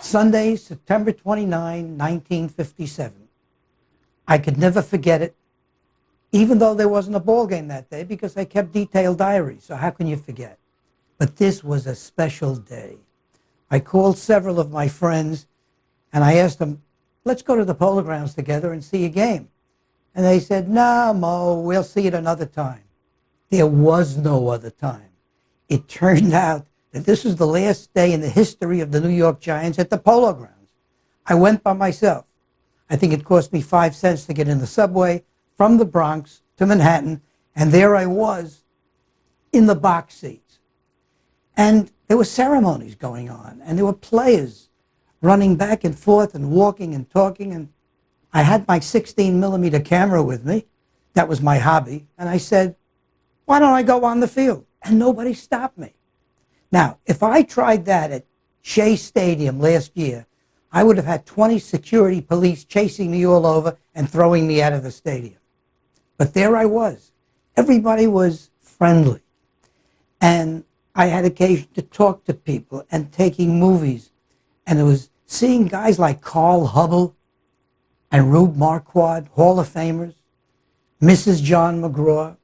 Sunday, September 29, 1957. I could never forget it, even though there wasn't a ball game that day because I kept detailed diaries, so how can you forget? But this was a special day. I called several of my friends and I asked them, let's go to the Polo Grounds together and see a game. And they said, no, Mo, we'll see it another time. There was no other time. It turned out that this was the last day in the history of the New York Giants at the Polo Grounds. I went by myself. I think it cost me 5 cents to get in the subway from the Bronx to Manhattan, and there I was in the box seats. And there were ceremonies going on, and there were players running back and forth and walking and talking, and I had my 16-millimeter camera with me. That was my hobby. And I said, why don't I go on the field? And nobody stopped me. Now, if I tried that at Shea Stadium last year, I would have had 20 security police chasing me all over and throwing me out of the stadium. But there I was. Everybody was friendly. And I had occasion to talk to people and taking movies. And it was seeing guys like Carl Hubbell and Rube Marquardt, Hall of Famers, Mrs. John McGraw,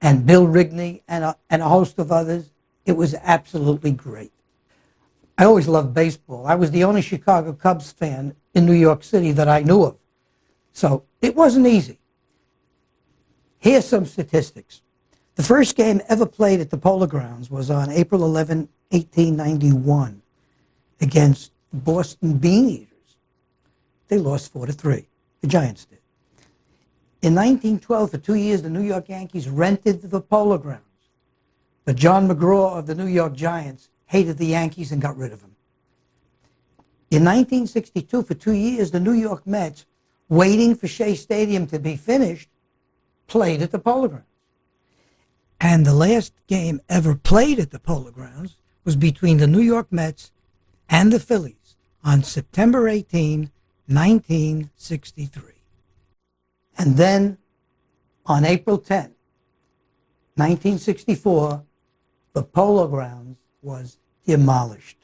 and Bill Rigney, and a host of others. It was absolutely great. I always loved baseball. I was the only Chicago Cubs fan in New York City that I knew of. So it wasn't easy. Here's some statistics. The first game ever played at the Polo Grounds was on April 11, 1891, against the Boston Bean Eaters. They lost 4-3. The Giants did. In 1912, for 2 years, the New York Yankees rented the Polo Grounds. But John McGraw of the New York Giants hated the Yankees and got rid of him. In 1962, for 2 years, the New York Mets, waiting for Shea Stadium to be finished, played at the Polo Grounds. And the last game ever played at the Polo Grounds was between the New York Mets and the Phillies on September 18, 1963. And then on April 10, 1964, the Polo Grounds was demolished.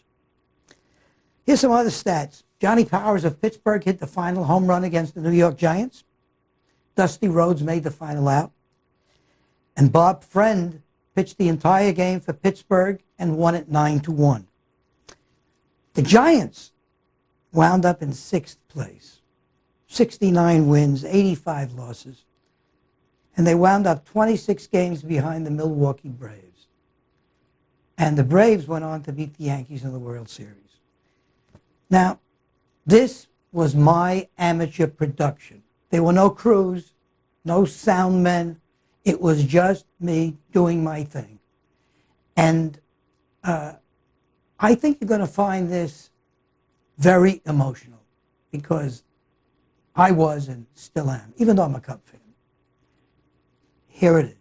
Here's some other stats. Johnny Powers of Pittsburgh hit the final home run against the New York Giants. Dusty Rhodes made the final out. And Bob Friend pitched the entire game for Pittsburgh and won it 9-1. The Giants wound up in 6th place. 69 wins, 85 losses. And they wound up 26 games behind the Milwaukee Braves. And the Braves went on to beat the Yankees in the World Series. Now, this was my amateur production. There were no crews, no sound men. It was just me doing my thing. And I think you're going to find this very emotional because I was and still am, even though I'm a Cub fan. Here it is.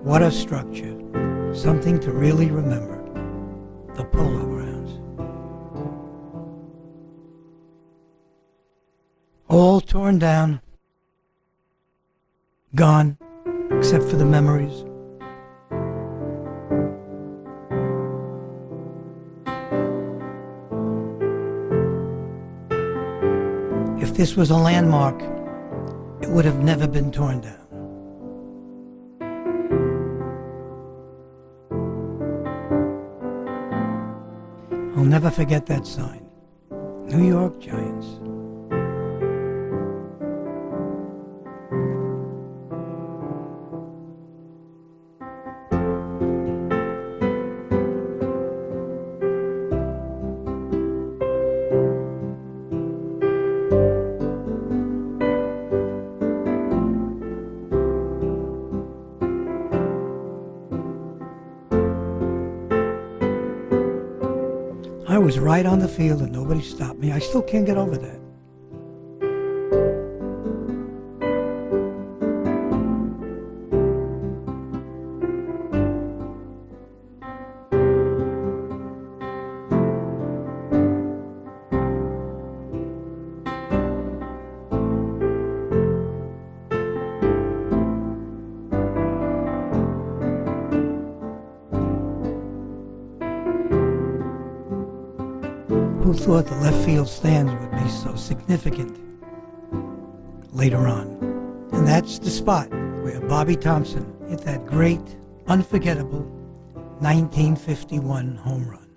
What a structure. Something to really remember. The Polo Grounds. torn down, gone, except for the memories. If this was a landmark, it would have never been torn down. I'll never forget that sign. New York Giants. I was right on the field and nobody stopped me. I still can't get over that. Who thought the left field stands would be so significant later on? And that's the spot where Bobby Thompson hit that great, unforgettable 1951 home run.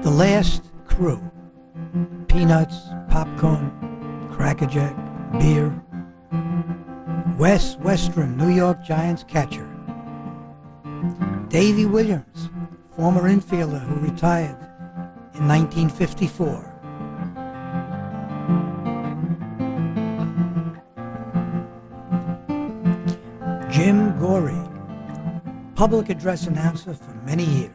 The last crew, peanuts, popcorn, Cracker Jack, beer. Wes Westrum, New York Giants catcher. Davy Williams, former infielder who retired in 1954. Jim Gorey, public address announcer for many years.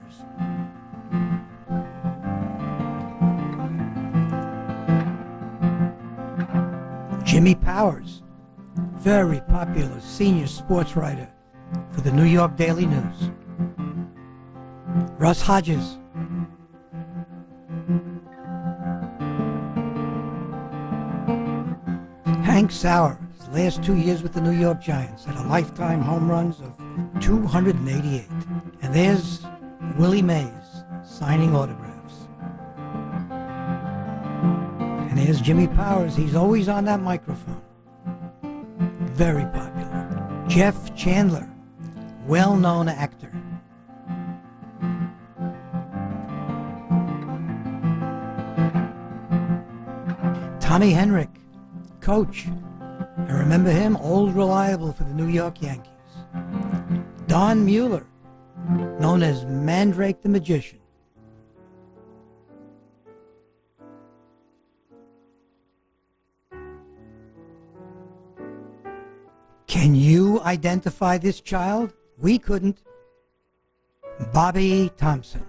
Jimmy Powers, very popular senior sports writer for the New York Daily News. Russ Hodges, Hank Sauer, his last 2 years with the New York Giants, had a lifetime home runs of 288. And there's Willie Mays signing autographs. And there's Jimmy Powers. He's always on that microphone. Very popular. Jeff Chandler, well-known actor. Tommy Henrik, coach. I remember him, old reliable for the New York Yankees. Don Mueller, known as Mandrake the Magician. Can you identify this child? We couldn't. Bobby Thompson.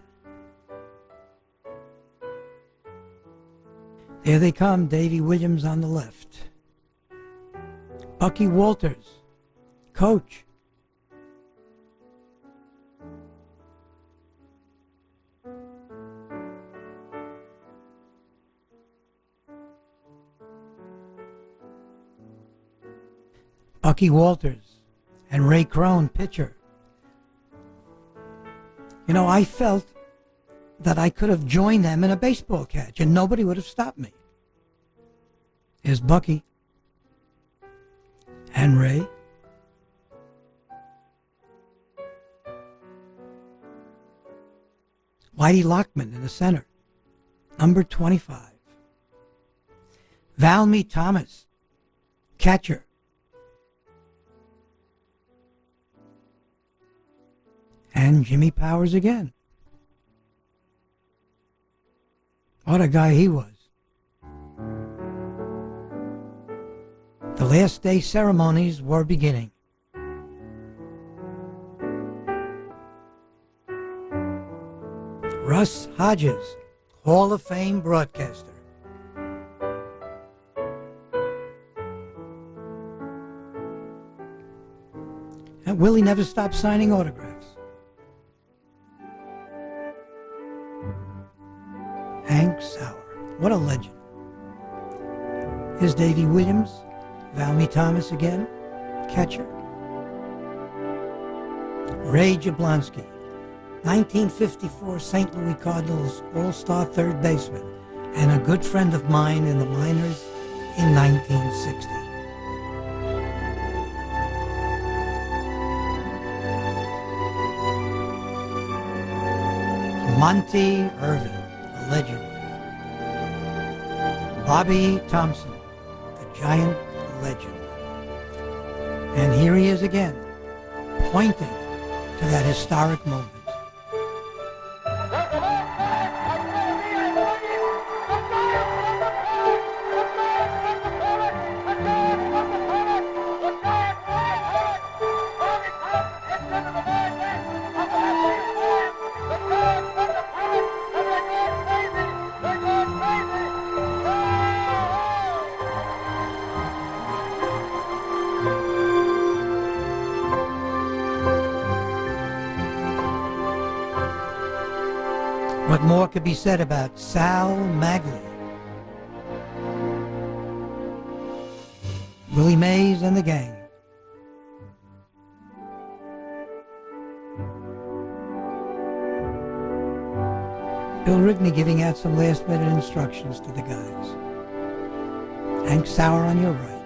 There they come, Davy Williams on the left. Bucky Walters, coach. Bucky Walters and Ray Crone, pitcher. You know, I felt that I could have joined them in a baseball catch and nobody would have stopped me. Here's Bucky and Ray. Whitey Lockman in the center, number 25. Valmy Thomas, catcher. And Jimmy Powers again. What a guy he was. The last day ceremonies were beginning. Russ Hodges, Hall of Fame broadcaster. And Willie never stopped signing autographs. Hank Sauer, what a legend. Here's Davy Williams Valmy Thomas again, catcher. Ray Jablonski, 1954 St. Louis Cardinals All-Star third baseman, and a good friend of mine in the minors in 1960. Monty Irvin, a legend. Bobby Thompson, the Giant legend. And here he is again, pointing to that historic moment. What more could be said about Sal Maglia? Willie Mays and the gang. Bill Rigney giving out some last-minute instructions to the guys. Hank Sauer on your right.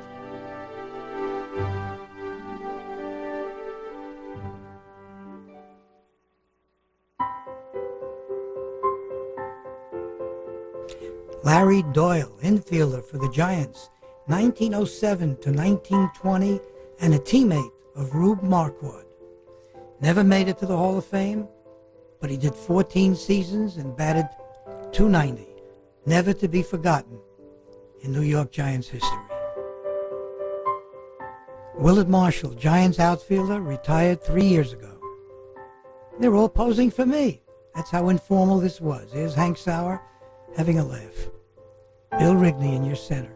Larry Doyle, infielder for the Giants, 1907 to 1920, and a teammate of Rube Marquardt. Never made it to the Hall of Fame, but he did 14 seasons and batted .290, never to be forgotten in New York Giants history. Willard Marshall, Giants outfielder, retired 3 years ago. They're all posing for me. That's how informal this was. Here's Hank Sauer having a laugh. Bill Rigney in your center.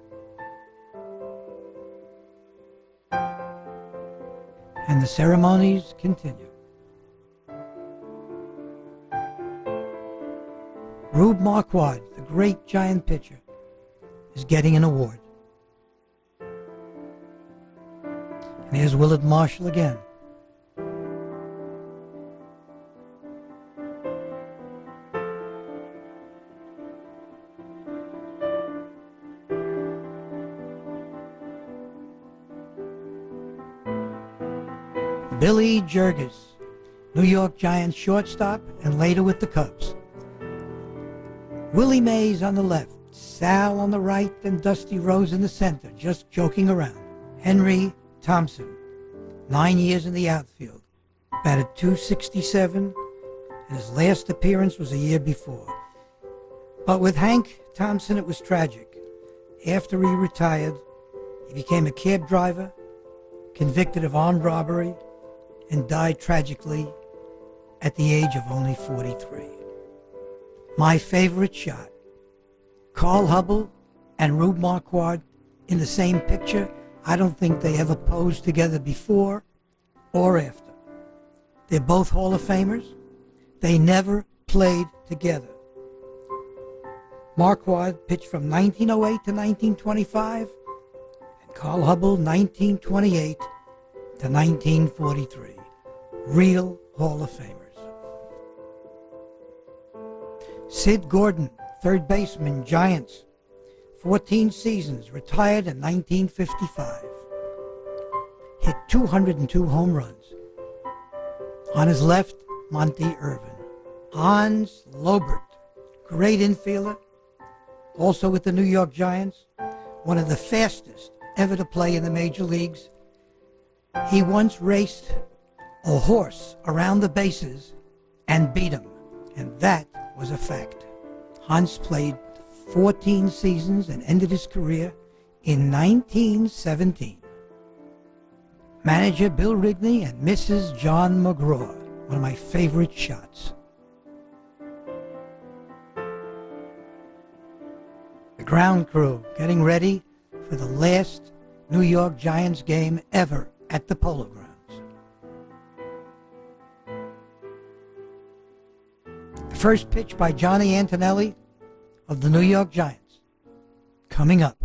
And the ceremonies continue. Rube Marquardt, the great Giant pitcher, is getting an award. And here's Willard Marshall again. Billy Jurgis, New York Giants shortstop and later with the Cubs. Willie Mays on the left, Sal on the right, and Dusty Rose in the center, just joking around. Henry Thompson, 9 years in the outfield, batted .267, and his last appearance was a year before. But with Hank Thompson, it was tragic. After he retired, he became a cab driver, convicted of armed robbery, and died tragically at the age of only 43. My favorite shot, Carl Hubbell and Rube Marquardt in the same picture. I don't think they ever posed together before or after. They're both Hall of Famers. They never played together. Marquardt pitched from 1908 to 1925, and Carl Hubbell 1928 to 1943. Real Hall of Famers. Sid Gordon, third baseman, Giants, 14 seasons, retired in 1955. Hit 202 home runs. On his left, Monty Irvin. Hans Lobert, great infielder, also with the New York Giants, one of the fastest ever to play in the major leagues. He once raced a horse around the bases and beat him, and that was a fact. Hans played 14 seasons and ended his career in 1917. Manager Bill Rigney and Mrs. John McGraw, one of my favorite shots. The ground crew getting ready for the last New York Giants game ever at the Polo Grounds. The first pitch by Johnny Antonelli of the New York Giants. Coming up.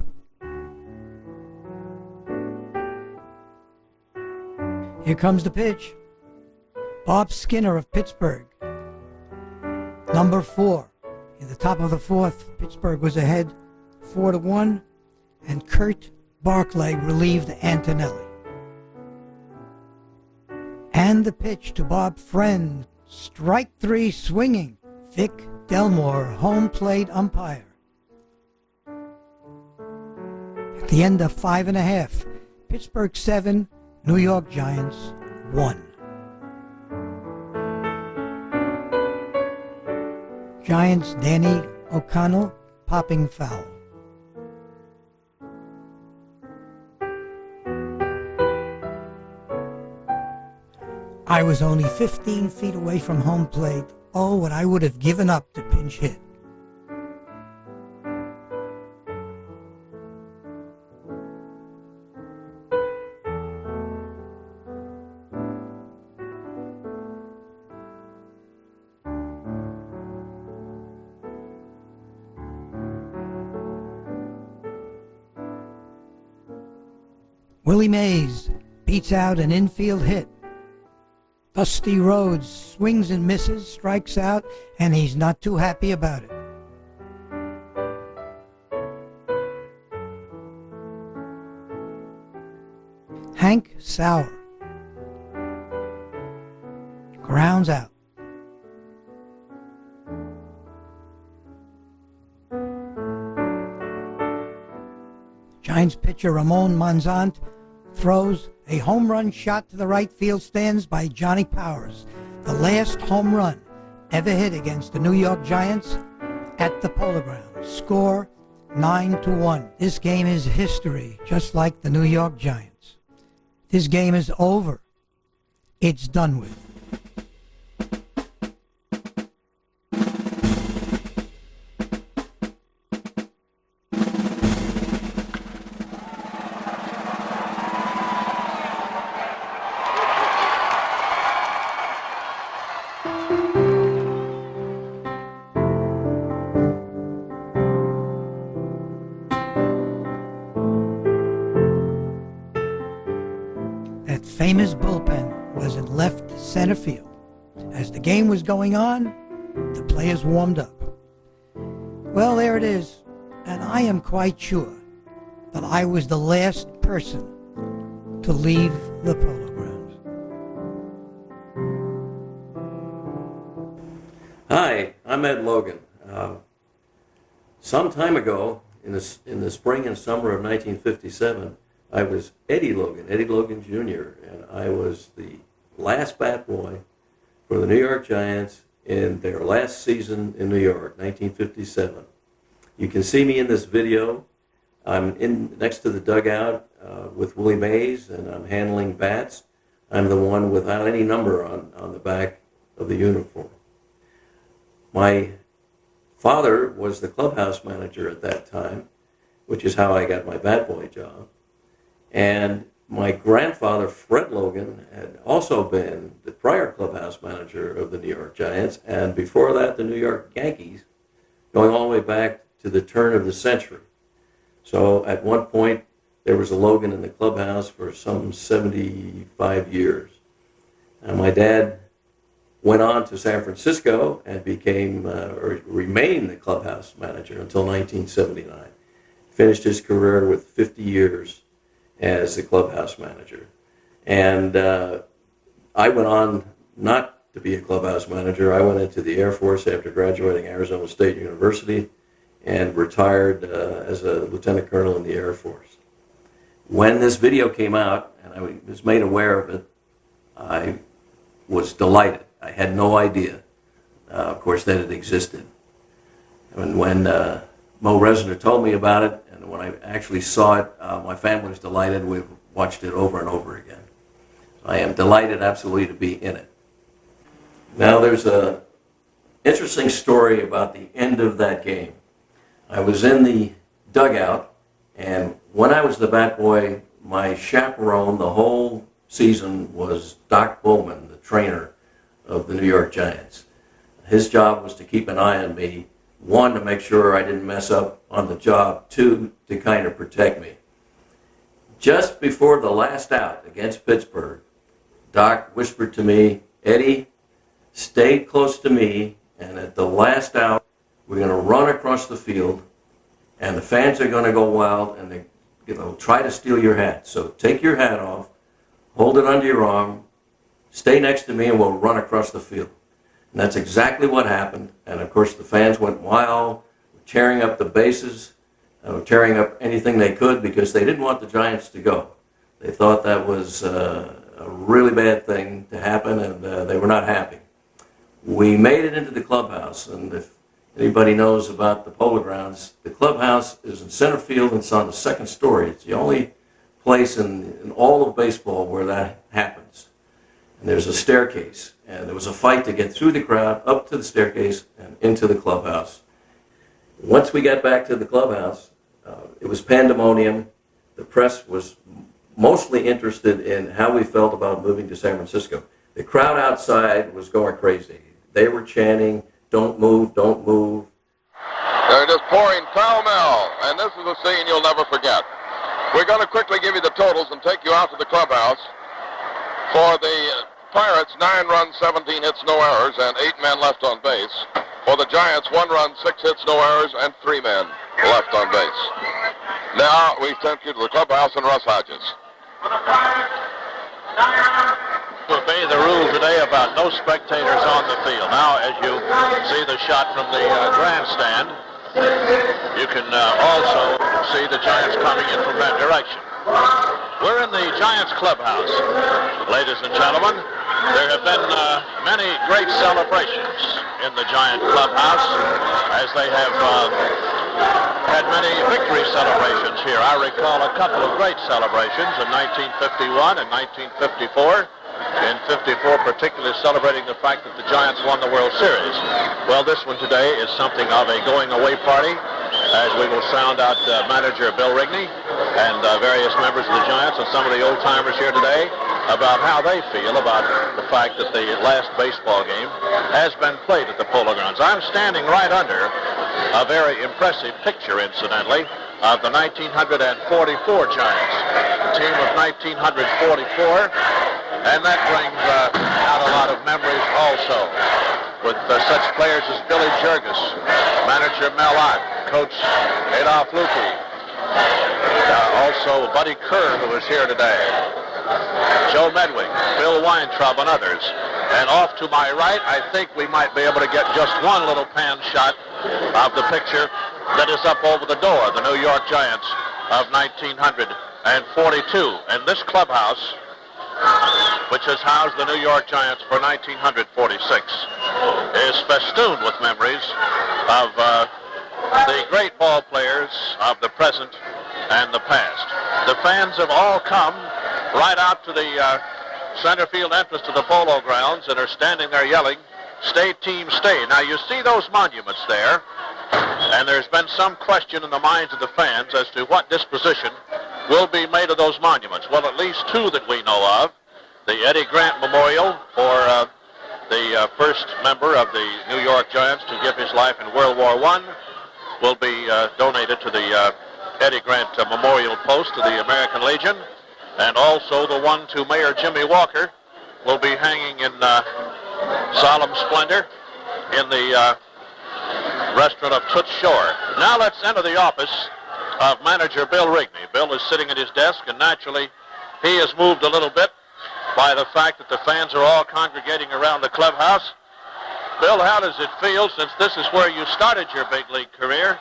Here comes the pitch. Bob Skinner of Pittsburgh. Number 4. In the top of the 4th, Pittsburgh was ahead 4-1, and Kurt Barclay relieved Antonelli. And the pitch to Bob Friend. Strike 3 swinging. Vic Delmore, home plate umpire. At the end of 5.5, Pittsburgh 7, New York Giants 1. Giants Danny O'Connell popping foul. I was only 15 feet away from home plate. Oh, what I would have given up to pinch hit. Willie Mays beats out an infield hit. Dusty Rhodes swings and misses, strikes out, and he's not too happy about it. Hank Sauer grounds out. Giants pitcher Ramon Manzant throws a home run shot to the right field stands by Johnny Powers, the last home run ever hit against the New York Giants at the Polo Grounds. Score 9-1. This game is history, just like the New York Giants. This game is over. It's done with. That famous bullpen was in left center field. As the game was going on, the players warmed up. Well, there it is, and I am quite sure that I was the last person to leave the Polo Grounds. Hi, I'm Ed Logan. Some time ago, in the spring and summer of 1957, I was Eddie Logan Jr., and I was the last bat boy for the New York Giants in their last season in New York, 1957. You can see me in this video. I'm in next to the dugout with Willie Mays, and I'm handling bats. I'm the one without any number on the back of the uniform. My father was the clubhouse manager at that time, which is how I got my bat boy job. And my grandfather, Fred Logan, had also been the prior clubhouse manager of the New York Giants, and before that, the New York Yankees, going all the way back to the turn of the century. So at one point, there was a Logan in the clubhouse for some 75 years. And my dad went on to San Francisco and became, or remained the clubhouse manager until 1979. Finished his career with 50 years as the clubhouse manager. And I went on not to be a clubhouse manager. I went into the Air Force after graduating Arizona State University and retired as a lieutenant colonel in the Air Force. When this video came out, and I was made aware of it, I was delighted. I had no idea, of course, that it existed. And when Moe Resner told me about it, and when I actually saw it, my family was delighted. We've watched it over and over again. I am delighted absolutely to be in it. Now there's an interesting story about the end of that game. I was in the dugout, and when I was the bat boy, my chaperone the whole season was Doc Bowman, the trainer of the New York Giants. His job was to keep an eye on me, one, to make sure I didn't mess up on the job, two, to kind of protect me. Just before the last out against Pittsburgh, Doc whispered to me, Eddie, stay close to me, and at the last out, we're going to run across the field, and the fans are going to go wild, and they're going to try to steal your hat. So take your hat off, hold it under your arm, stay next to me, and we'll run across the field. And that's exactly what happened. And, of course, the fans went wild, tearing up the bases, tearing up anything they could because they didn't want the Giants to go. They thought that was a really bad thing to happen, and they were not happy. We made it into the clubhouse, and if anybody knows about the Polo Grounds, the clubhouse is in center field and it's on the second story. It's the only place in all of baseball where that happens. And there's a staircase, and there was a fight to get through the crowd, up to the staircase, and into the clubhouse. Once we got back to the clubhouse, it was pandemonium. The press was mostly interested in how we felt about moving to San Francisco. The crowd outside was going crazy. They were chanting, don't move, don't move. They're just pouring pell-mell, and this is a scene you'll never forget. We're going to quickly give you the totals and take you out to the clubhouse. For the Pirates, 9 runs, 17 hits, no errors, and 8 men left on base. For the Giants, 1 run, 6 hits, no errors, and 3 men left on base. Now we take you to the clubhouse and Russ Hodges. Obey the rule today about no spectators on the field. Now, as you see the shot from the grandstand, you can also see the Giants coming in from that direction. We're in the Giants clubhouse, ladies and gentlemen. There have been many great celebrations in the Giant clubhouse, as they have had many victory celebrations here. I recall a couple of great celebrations in 1951 and 1954. In 54, particularly celebrating the fact that the Giants won the World Series. Well, this one today is something of a going-away party, as we will sound out manager Bill Rigney and various members of the Giants and some of the old-timers here today about how they feel about the fact that the last baseball game has been played at the Polo Grounds. I'm standing right under a very impressive picture, incidentally, of the 1944 Giants, the team of 1944. And that brings out a lot of memories also, with such players as Billy Jurgis, manager Mel Ott, coach Adolph Lukey, also Buddy Kerr, who is here today, Joe Medwick, Bill Weintraub, and others. And off to my right, I think we might be able to get just one little pan shot of the picture that is up over the door, the New York Giants of 1942. And this clubhouse, which has housed the New York Giants for 1946, is festooned with memories of the great ball players of the present and the past. The fans have all come right out to the center field entrance to the Polo Grounds and are standing there yelling, "Stay, team, stay." Now, you see those monuments there, and there's been some question in the minds of the fans as to what disposition will be made of those monuments. Well, at least 2 that we know of. The Eddie Grant Memorial for the first member of the New York Giants to give his life in World War I will be donated to the Eddie Grant Memorial Post to the American Legion. And also the one to Mayor Jimmy Walker will be hanging in solemn splendor in the restaurant of Toots Shore. Now let's enter the office of manager Bill Rigney. Bill is sitting at his desk, and naturally he is moved a little bit by the fact that the fans are all congregating around the clubhouse. Bill, how does it feel, since this is where you started your big league career,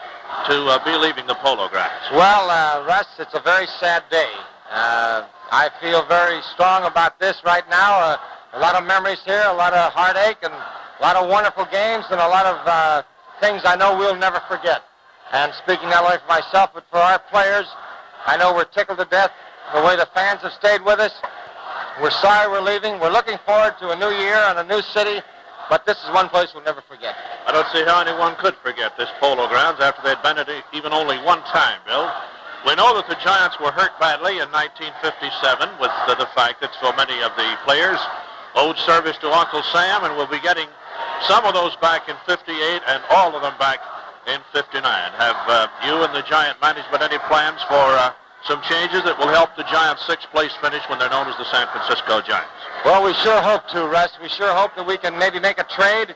to be leaving the Polo Grounds? Well, Russ, it's a very sad day. I feel very strong about this right now. A lot of memories here, a lot of heartache, and a lot of wonderful games, and a lot of things I know we'll never forget. And speaking not only for myself, but for our players, I know we're tickled to death the way the fans have stayed with us. We're sorry we're leaving. We're looking forward to a new year and a new city, but this is one place we'll never forget. I don't see how anyone could forget this Polo Grounds after they'd been at it even only one time, Bill. We know that the Giants were hurt badly in 1957 with the fact that so many of the players owed service to Uncle Sam, and we'll be getting some of those back in 58 and all of them back in 59. Have you and the Giant management any plans for some changes that will help the Giants' sixth-place finish when they're known as the San Francisco Giants? Well, we sure hope to, Russ. We sure hope that we can maybe make a trade.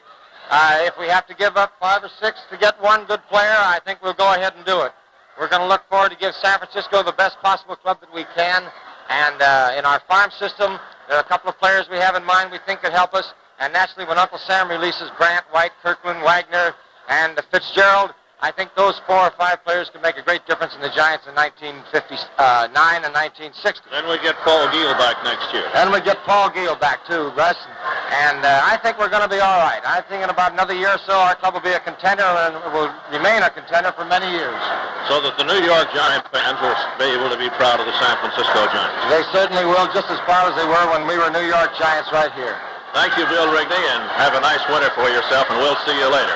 If we have to give up 5 or 6 to get one good player, I think we'll go ahead and do it. We're going to look forward to give San Francisco the best possible club that we can. And in our farm system, there are a couple of players we have in mind we think could help us. And naturally, when Uncle Sam releases Grant, White, Kirkland, Wagner, and Fitzgerald, I think those 4 or 5 players could make a great difference in the Giants in 1959 and 1960. Then we get Paul Giel back next year. And we get Paul Giel back, too, Russ. And I think we're going to be all right. I think in about another year or so, our club will be a contender and will remain a contender for many years. So that the New York Giant fans will be able to be proud of the San Francisco Giants. They certainly will, just as proud as they were when we were New York Giants right here. Thank you, Bill Rigney, and have a nice winter for yourself, and we'll see you later.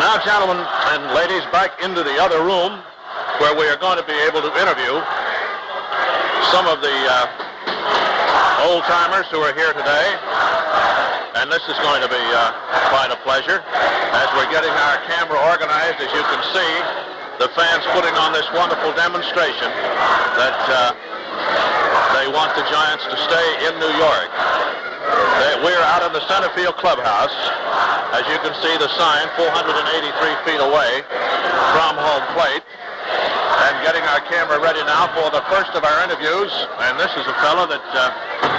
Now, gentlemen and ladies, back into the other room where we are going to be able to interview some of the old-timers who are here today. And this is going to be quite a pleasure as we're getting our camera organized. As you can see, the fans putting on this wonderful demonstration that they want the Giants to stay in New York. We're out in the center field clubhouse. As you can see, the sign 483 feet away from home plate. And getting our camera ready now for the first of our interviews. And this is a fellow that,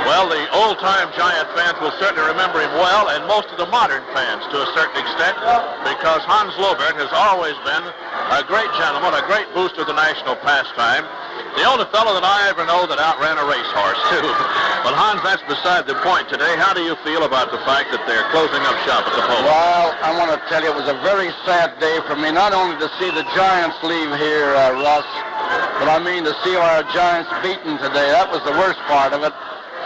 well, the old-time Giant fans will certainly remember him well, and most of the modern fans to a certain extent, because Hans Lobert has always been a great gentleman, a great booster of the national pastime. The only fellow that I ever know that outran a racehorse, too. But, Hans, that's beside the point today. How do you feel about the fact that they're closing up shop at the Polo? Well, I want to tell you, it was a very sad day for me, not only to see the Giants leave here, Russ, but I mean to see our Giants beaten today. That was the worst part of it.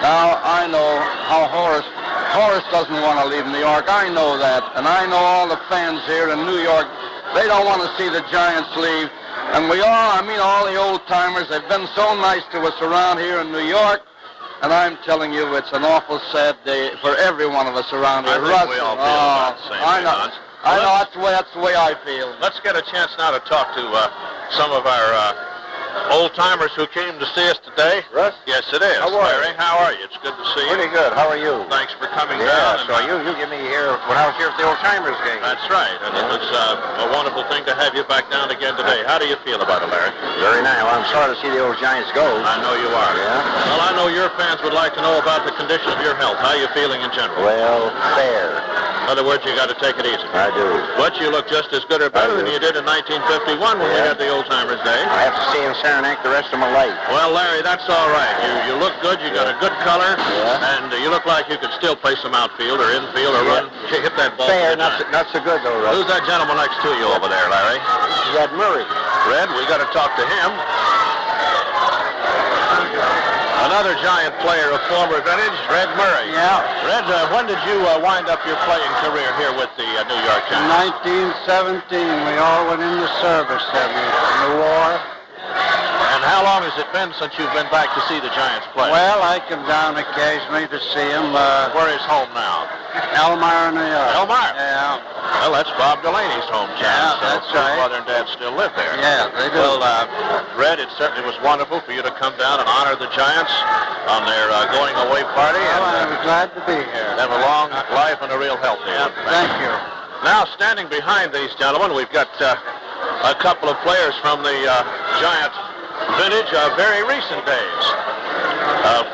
Now, I know how Horace doesn't want to leave New York. I know that. And I know all the fans here in New York, they don't want to see the Giants leave. And we all, I mean all the old-timers, they've been so nice to us around here in New York. And I'm telling you, it's an awful sad day for every one of us around here. I think we all feel about the same way, Hans. I know, that's the way I feel. Let's get a chance now to talk to some of our old-timers who came to see us today. Russ? Yes, it is. How are you? Larry, how are you? It's good to see you. Pretty good. How are you? Thanks for coming Yeah, down. so you give me here when I was here at the Old Timers game. That's right. And it was a wonderful thing to have you back down again today. How do you feel about it, Larry? Very nice. Well, I'm sorry to see the old Giants go. I know you are. Yeah? Well, I know your fans would like to know about the condition of your health. How are you feeling in general? Well, fair. In other words, you got to take it easy. I do. But you look just as good or better I than do. you did in 1951 when we had the Old Timers Day. I have to stay in Saranac the rest of my life. Well, Larry, that's all right. You look good. You got a good color, and you look like you could still play some outfield or infield or run, hit that ball. Fair, not so good though, Russ. Who's that gentleman next to you over there, Larry? Red Murray. Red, we got to talk to him. Another Giant player of former vintage, Red Murray. Yeah. Red, when did you wind up your playing career here with the New York Giants? 1917, we all went into service in the war. And how long has it been since you've been back to see the Giants play? Well, I come down occasionally to see him. Where is home now? Elmira, New York. Elmira? Yeah. Well, that's Bob Delaney's hometown. Yeah, so that's his right. mother and dad still live there. Yeah, they do. Well, Red, it certainly was wonderful for you to come down and honor the Giants on their going away party. Well, and I'm glad to be here. have a long life and a real health here. Thank you. Now, standing behind these gentlemen, we've got a couple of players from the Giant vintage of very recent days.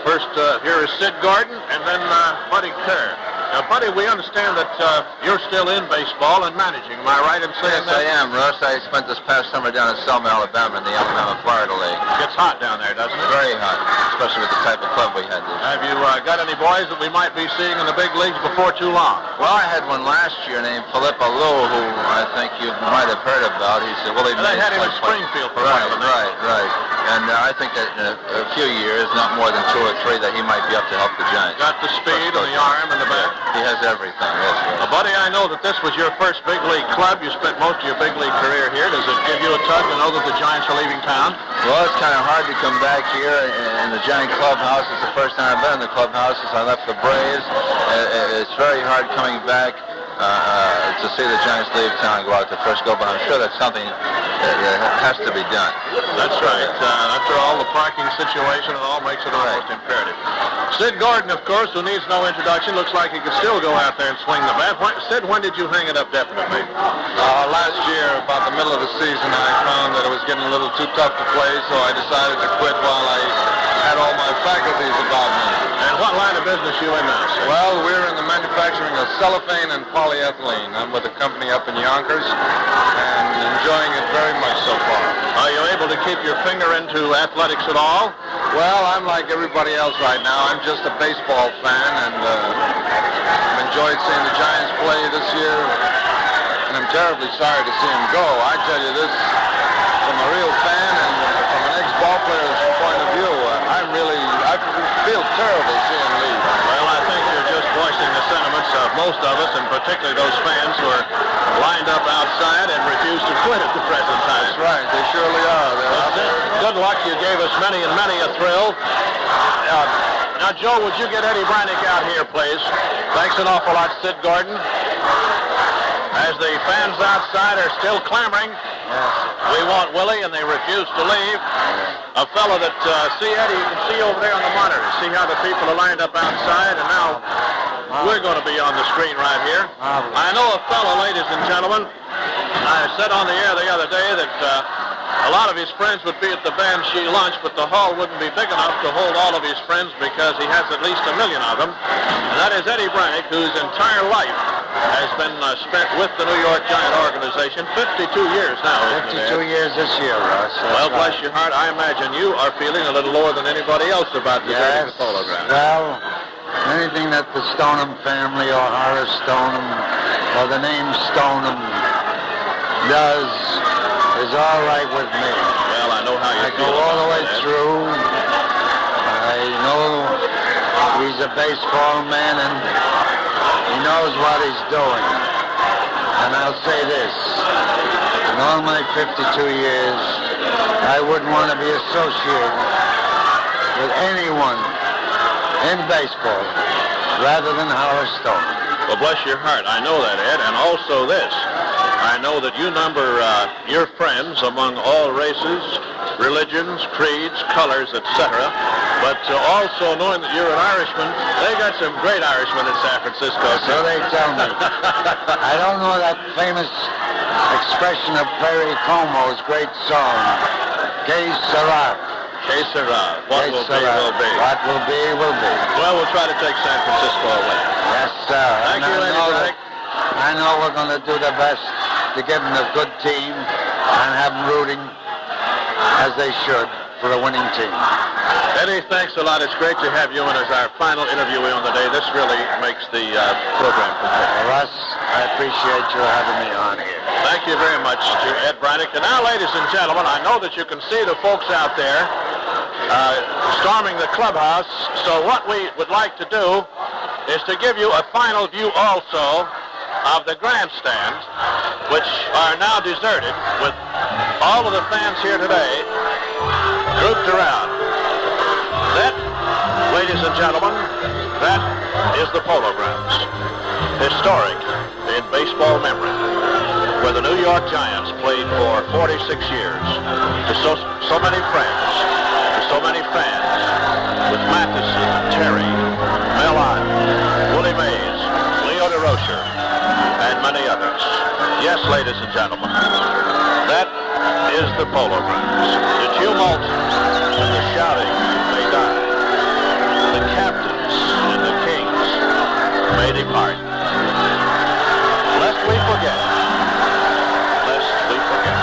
First, here is Sid Gordon, and then Buddy Kerr. Now, Buddy, we understand that you're still in baseball and managing. Am I right in saying that? Yes, I am, Russ. I spent this past summer down in Selma, Alabama, in the Alabama Florida League. It's hot down there, doesn't it? Very hot, especially with the type of club we had this year. Have you got any boys that we might be seeing in the big leagues before too long? Well, I had one last year named Philippa Lowe, who I think you might have heard about. He's a Willie They Mays had him in type player. Springfield for a while. Right. And I think that in a few years, not more than 2 or 3, that he might be up to help the Giants. Got the speed and the arm and the bat. He has everything, yes. Buddy, I know that this was your first big league club. You spent most of your big league career here. Does it give you a tug to know that the Giants are leaving town? Well, it's kind of hard to come back here in the Giant clubhouse. It's the first time I've been in the clubhouse since I left the Braves. It's very hard coming back. to see the Giants leave town and go out to Frisco, but I'm sure that's something that has to be done. That's right. After all, the parking situation, it all makes it almost imperative. Sid Gordon, of course, who needs no introduction, looks like he could still go out there and swing the bat. Sid, when did you hang it up definitely? Last year, about the middle of the season, I found that it was getting a little too tough to play, so I decided to quit while I had all my faculties about me. And what line of business you in now, Sid? Well, we're in the manufacturing of cellophane and polyethylene. I'm with a company up in Yonkers and enjoying it very much so far. Are you able to keep your finger into athletics at all? Well, I'm like everybody else right now. I'm just a baseball fan, and I've enjoyed seeing the Giants play this year, and I'm terribly sorry to see them go. I tell you this from a real fan and from an ex-ball player's point of view. I feel terrible seeing them leave. Well, I think you're just voicing the sentiments of most of us, and particularly those fans who are lined up outside and refuse to quit at the present time. That's right. They surely are. They're out there. Good luck. You gave us many and many a thrill. Now, Joe, would you get Eddie Brannick out here, please? Thanks an awful lot, Sid Gordon. As the fans outside are still clamoring, we want Willie, and they refuse to leave. A fellow that, see Eddie, you can see over there on the monitor. See how the people are lined up outside, and now we're going to be on the screen right here. I know a fellow, ladies and gentlemen. I said on the air the other day that a lot of his friends would be at the Banshee lunch, but the hall wouldn't be big enough to hold all of his friends because he has at least 1 million of them. And that is Eddie Brannick, whose entire life has been spent with the New York Giant organization. 52 years now, isn't it, Ed? 52 years this year, Russ. Well, bless your heart, I imagine you are feeling a little lower than anybody else about deserting the Polo Grounds. Well, anything that the Stoneham family or Horace Stoneham or the name Stoneham does is all right with me. Well, I know how you I feel go all the way about that. through. I know he's a baseball man and he knows what he's doing. And I'll say this, in all my 52 years, I wouldn't want to be associated with anyone in baseball rather than Howard Stone. Well, bless your heart, I know that, Ed, and also this. I know that you number your friends among all races, religions, creeds, colors, etc. But also knowing that you're an Irishman, they got some great Irishmen in San Francisco. So they tell me. I don't know that famous expression of Perry Como's great song, Que sera. Que sera. What will be, will be. What will be, will be. Well, we'll try to take San Francisco away. Yes, sir. Thank you, Eddie Brannick. I know we're going to do the best to give them a good team and have them rooting as they should for a winning team. Eddie, thanks a lot. It's great to have you in as our final interviewee on the day. This really makes the program complete. Russ, I appreciate you having me on here. Thank you very much to Ed Brannick. And now, ladies and gentlemen, I know that you can see the folks out there storming the clubhouse. So what we would like to do is to give you a final view also of the grandstands, which are now deserted with all of the fans here today grouped around. That, ladies and gentlemen, that is the Polo Grounds. Historic in baseball memory, where the New York Giants played for 46 years. To so many friends, to so many fans, with Matheson, Terry, Mel Ott, Willie Mays, Leo DeRocher, and many others. Yes, ladies and gentlemen, that is the Polo Grounds. The tumult and the shouting may die. The captains and the kings may depart. Lest we forget. Lest we forget.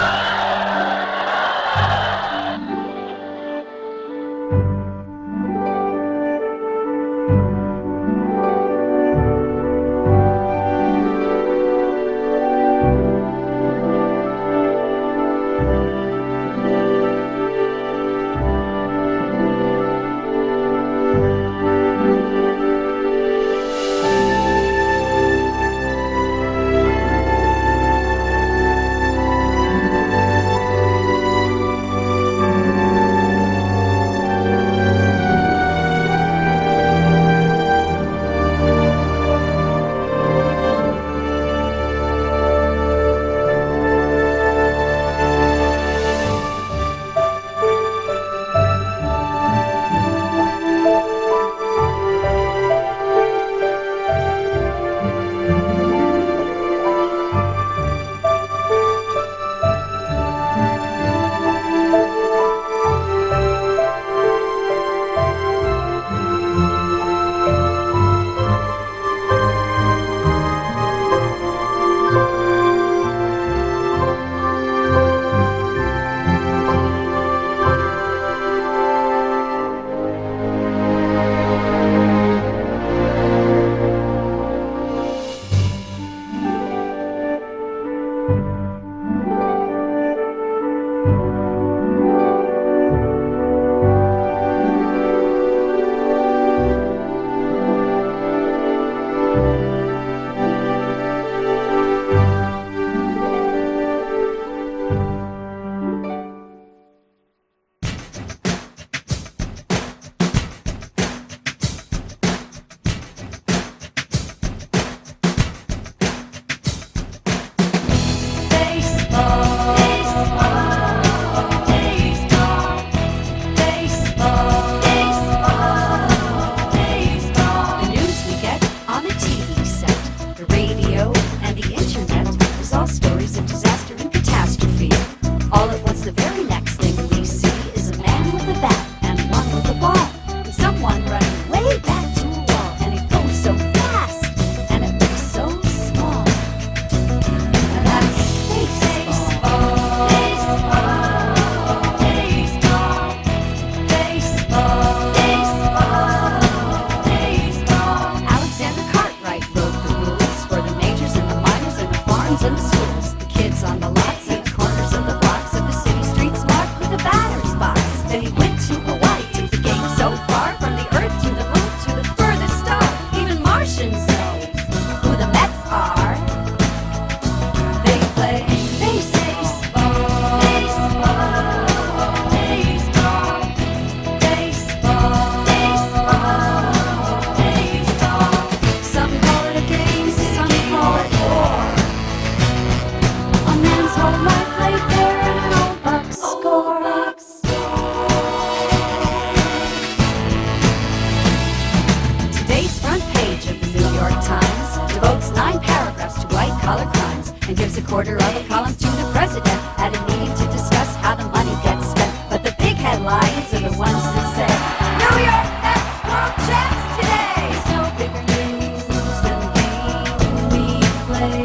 and gives a quarter of a column to the president at a meeting to discuss how the money gets spent. But the big headlines are the ones that say, New York Mets world champs today. It's no bigger news than the game we play.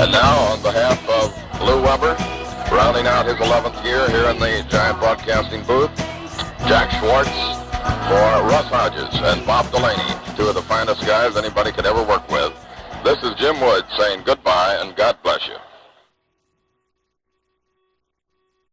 And now, on behalf of Lou Weber, rounding out his 11th year here in the Giant Broadcasting booth, Jack Schwartz for Russ Hodges and Bob Delaney, two of the finest guys anybody could ever work with. This is Jim Wood saying goodbye and God bless you.